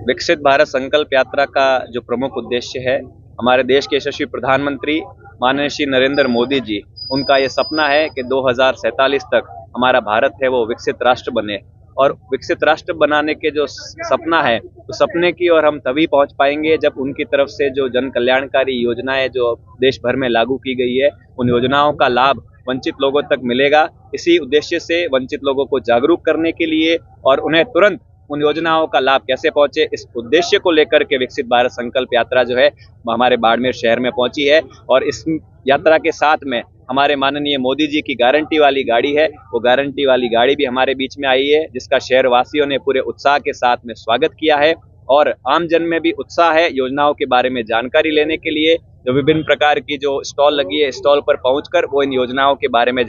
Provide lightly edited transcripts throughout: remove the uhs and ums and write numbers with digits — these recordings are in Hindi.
विकसित भारत संकल्प यात्रा का जो प्रमुख उद्देश्य है, हमारे देश के यशस्वी प्रधानमंत्री माननीय श्री नरेंद्र मोदी जी, उनका ये सपना है कि 2047 तक हमारा भारत है वो विकसित राष्ट्र बने। और विकसित राष्ट्र बनाने के जो सपना है, तो सपने की ओर हम तभी पहुंच पाएंगे जब उनकी तरफ से जो जन कल्याणकारी योजनाएं जो देश भर में लागू की गई है, उन योजनाओं का लाभ वंचित लोगों तक मिलेगा। इसी उद्देश्य से वंचित लोगों को जागरूक करने के लिए और उन्हें तुरंत उन योजनाओं का लाभ कैसे पहुंचे, इस उद्देश्य को लेकर के विकसित भारत संकल्प यात्रा जो है हमारे बाड़मेर शहर में पहुंची है। और इस यात्रा के साथ में हमारे माननीय मोदी जी की गारंटी वाली गाड़ी है, वो गारंटी वाली गाड़ी भी हमारे बीच में आई है, जिसका शहर वासियों ने पूरे उत्साह के साथ में स्वागत किया है। और आम जन में भी उत्साह है योजनाओं के बारे में जानकारी लेने के लिए। जो विभिन्न प्रकार की जो स्टॉल लगी है, स्टॉल पर पहुंचकर वो इन योजनाओं के बारे में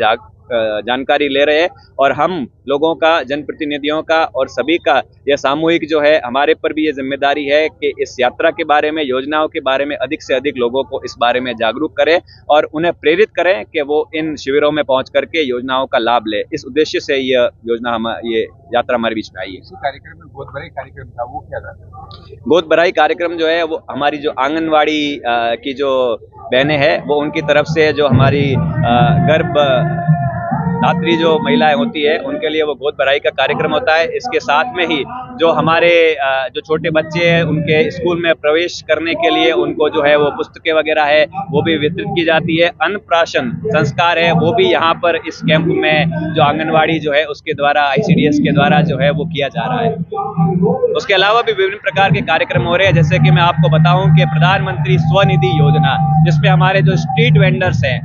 जानकारी ले रहे हैं। और हम लोगों का, जनप्रतिनिधियों का और सभी का यह सामूहिक जो है, हमारे पर भी ये जिम्मेदारी है कि इस यात्रा के बारे में, योजनाओं के बारे में अधिक से अधिक लोगों को इस बारे में जागरूक करें और उन्हें प्रेरित करें कि वो इन शिविरों में पहुंच करके योजनाओं का लाभ ले। इस उद्देश्य से ये यात्रा हमारे बीच में आई है। इसी कार्यक्रम में गोद भराई कार्यक्रम था, वो क्या था? गोद भराई कार्यक्रम जो है वो हमारी जो आंगनवाड़ी की जो बहनें हैं, वो उनकी तरफ से जो हमारी गर्भ धात्री जो महिलाएं होती है, उनके लिए वो गोद भराई का कार्यक्रम होता है। इसके साथ में ही जो हमारे जो छोटे बच्चे हैं, उनके स्कूल में प्रवेश करने के लिए उनको जो है वो पुस्तकें वगैरह है वो भी वितरित की जाती है। अन्नप्राशन संस्कार है वो भी यहाँ पर इस कैंप में जो आंगनवाड़ी जो है उसके द्वारा, ICDS के द्वारा जो है वो किया जा रहा है। उसके अलावा भी विभिन्न प्रकार के कार्यक्रम हो रहे हैं, जैसे कि मैं आपको बताऊं कि प्रधानमंत्री स्वनिधि योजना, जिसमें हमारे जो स्ट्रीट वेंडर्स हैं,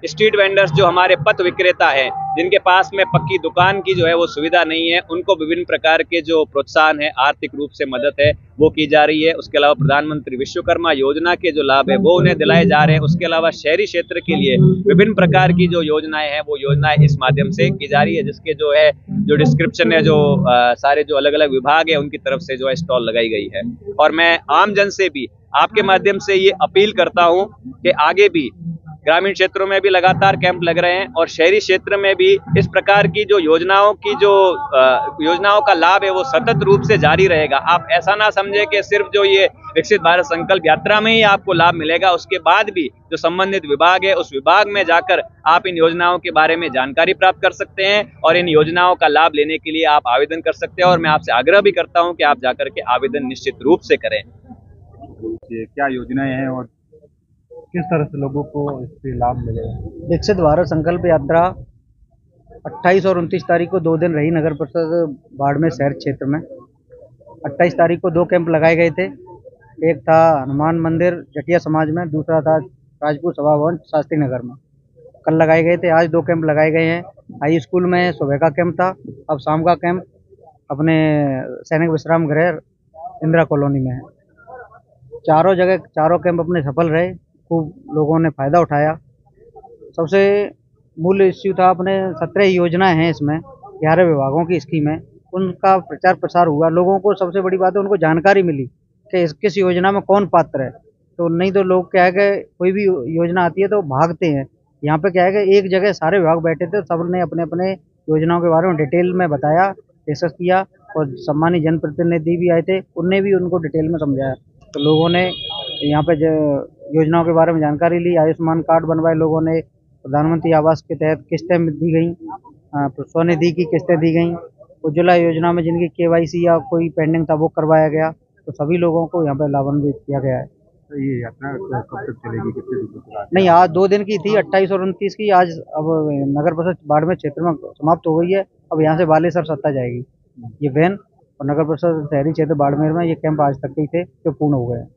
स्ट्रीट वेंडर्स जो हमारे पथ विक्रेता हैं, जिनके पास में पक्की दुकान की जो है वो सुविधा नहीं है, उनको विभिन्न प्रकार के जो प्रोत्साहन है, आर्थिक रूप से मदद है वो की जा रही है। उसके अलावा प्रधानमंत्री विश्वकर्मा योजना के जो लाभ है वो उन्हें दिलाए जा रहे हैं। उसके अलावा शहरी क्षेत्र के लिए विभिन्न प्रकार की जो योजनाएं हैं, वो योजनाएं इस माध्यम से की जा रही है, जिसके जो है जो डिस्क्रिप्शन है, जो सारे जो अलग अलग विभाग है उनकी तरफ से जो है स्टॉल लगाई गई है। और मैं आम जन से भी आपके माध्यम से ये अपील करता हूँ कि आगे भी ग्रामीण क्षेत्रों में भी लगातार कैंप लग रहे हैं और शहरी क्षेत्र में भी इस प्रकार की जो योजनाओं का लाभ है वो सतत रूप से जारी रहेगा। आप ऐसा ना समझे कि सिर्फ जो ये विकसित भारत संकल्प यात्रा में ही आपको लाभ मिलेगा, उसके बाद भी जो संबंधित विभाग है उस विभाग में जाकर आप इन योजनाओं के बारे में जानकारी प्राप्त कर सकते हैं और इन योजनाओं का लाभ लेने के लिए आप आवेदन कर सकते हैं। और मैं आपसे आग्रह भी करता हूं कि आप जाकर के आवेदन निश्चित रूप से करें। क्या योजनाएं हैं और किस तरह से लोगों को इससे लाभ मिलेगा? विकसित भारत संकल्प यात्रा 28 और 29 तारीख को 2 दिन रही नगर परिषद बाड़मेर शहर क्षेत्र में। 28 तारीख को 2 कैंप लगाए गए थे। एक था हनुमान मंदिर जटिया समाज में, दूसरा था राजपूत सभा भवन शास्त्री नगर में। कल लगाए गए थे, आज 2 कैंप लगाए गए हैं। हाई स्कूल में सुबह का कैंप था, अब शाम का कैंप अपने सैनिक विश्राम गृह इंदिरा कॉलोनी में है। चारों जगह चारों कैंप अपने सफल रहे, खूब लोगों ने फ़ायदा उठाया। सबसे मूल इश्यू था, अपने 17 योजनाएं हैं इसमें, 11 विभागों की स्कीम है, उनका प्रचार प्रसार हुआ। लोगों को सबसे बड़ी बात है, उनको जानकारी मिली कि किस योजना में कौन पात्र है। तो नहीं तो लोग क्या है कि कोई भी योजना आती है तो भागते हैं। यहाँ पे क्या है कि एक जगह सारे विभाग बैठे थे, सबने अपने अपने योजनाओं के बारे में डिटेल में बताया, डिस्कस किया और सम्मानित जनप्रतिनिधि भी आए थे, उनने भी उनको डिटेल में समझाया। तो लोगों ने यहाँ पे योजनाओं के बारे में जानकारी ली, आयुष्मान कार्ड बनवाए लोगों ने, प्रधानमंत्री आवास के तहत किस्तें दी गई, स्वनिधि की किस्तें दी गई, उज्ज्वला योजना में जिनकी KYC या कोई पेंडिंग था वो करवाया गया। तो सभी लोगों को यहाँ पे लाभान्वित किया गया है। तो ये यात्रा कब तक चलेगी, कितने दिन तक? नहीं, आज 2 दिन की थी, 28 और 29 की। आज अब नगर परिषद बाड़मेर क्षेत्र में समाप्त हो गई है। अब यहाँ से बालेसर सत्ता जाएगी ये वैन, और नगर परिषद शहरी क्षेत्र बाड़मेर में ये कैंप आज तक के थे जो पूर्ण हो गए हैं।